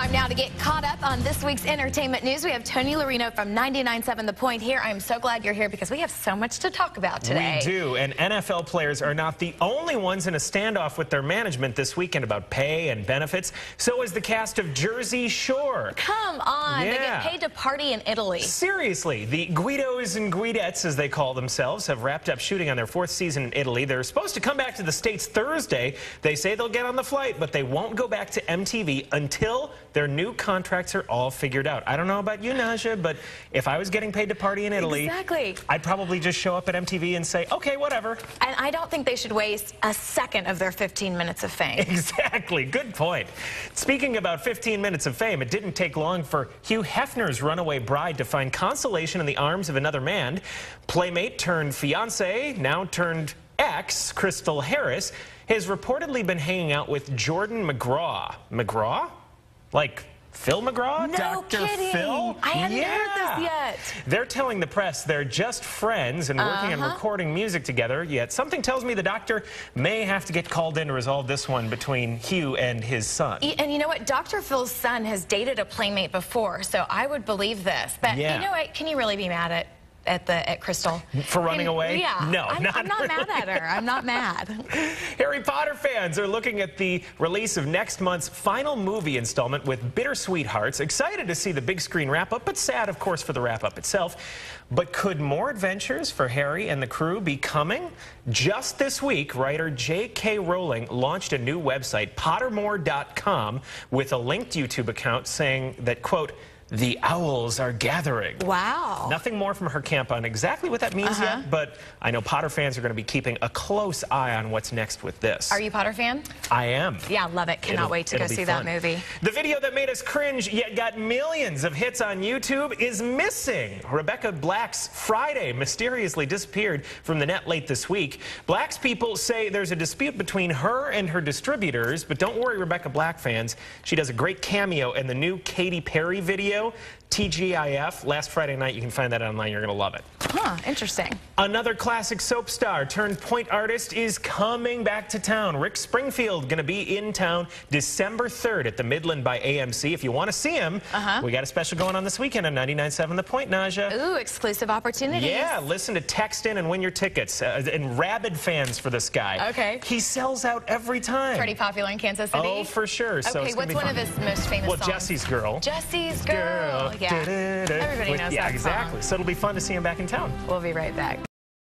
Time now to get caught up on this week's entertainment news. We have Tony Lorino from 99.7 The Point here. I'm so glad you're here because we have so much to talk about today. We do, and NFL players are not the only ones in a standoff with their management this weekend about pay and benefits. So is the cast of Jersey Shore. Come on, Yeah. They get paid to party in Italy. Seriously, the Guidos and Guidettes, as they call themselves, have wrapped up shooting on their 4th season in Italy. They're supposed to come back to the States Thursday. They say they'll get on the flight, but they won't go back to MTV until their new contracts are all figured out. I don't know about you, Naja, but if I was getting paid to party in Italy, exactly, I'd probably just show up at MTV and say, okay, whatever. And I don't think they should waste a second of their 15 minutes of fame. Exactly. Good point. Speaking about 15 minutes of fame, it didn't take long for Hugh Hefner's runaway bride to find consolation in the arms of another man. Playmate turned fiance, now turned ex, Crystal Harris, has reportedly been hanging out with Jordan McGraw. McGraw? Like Phil McGraw? No Dr. kidding. Phil? I hadn't heard this yet. They're telling the press they're just friends and working on recording music together, yet something tells me the doctor may have to get called in to resolve this one between Hugh and his son. And you know what? Dr. Phil's son has dated a Playmate before, so I would believe this. But you know what? Can you really be mad at Crystal? For running away? Yeah. No, I'm not really. mad at her. I'm not mad. Harry Potter fans are looking at the release of next month's final movie installment with bittersweet hearts. Excited to see the big screen wrap-up, but sad, of course, for the wrap-up itself. But could more adventures for Harry and the crew be coming? Just this week, writer J.K. Rowling launched a new website, Pottermore.com, with a linked YouTube account saying that, quote, "The owls are gathering." Wow. Nothing more from her camp on exactly what that means yet, but I know Potter fans are going to be keeping a close eye on what's next with this. Are you a Potter fan? I am. Yeah, love it. Cannot wait to go see that movie. The video that made us cringe yet got millions of hits on YouTube is missing. Rebecca Black's Friday mysteriously disappeared from the net late this week. Black's people say there's a dispute between her and her distributors, but don't worry, Rebecca Black fans. She does a great cameo in the new Katy Perry video, TGIF. Last Friday night. You can find that online. You're going to love it. Huh, interesting. Another classic soap star turned point artist is coming back to town. Rick Springfield going to be in town December 3rd at the Midland by AMC. If you want to see him, we got a special going on this weekend on 99.7 The Point, Naja. Ooh, exclusive opportunities. Yeah, listen to Text In and win your tickets. And rabid fans for this guy. Okay. He sells out every time. Pretty popular in Kansas City. Oh, for sure. So okay, it's what's one of his most famous songs? Well, Jesse's Girl. Jesse's Girl. Yeah. Everybody knows that exactly. song. So it'll be fun to see him back in town. We'll be right back.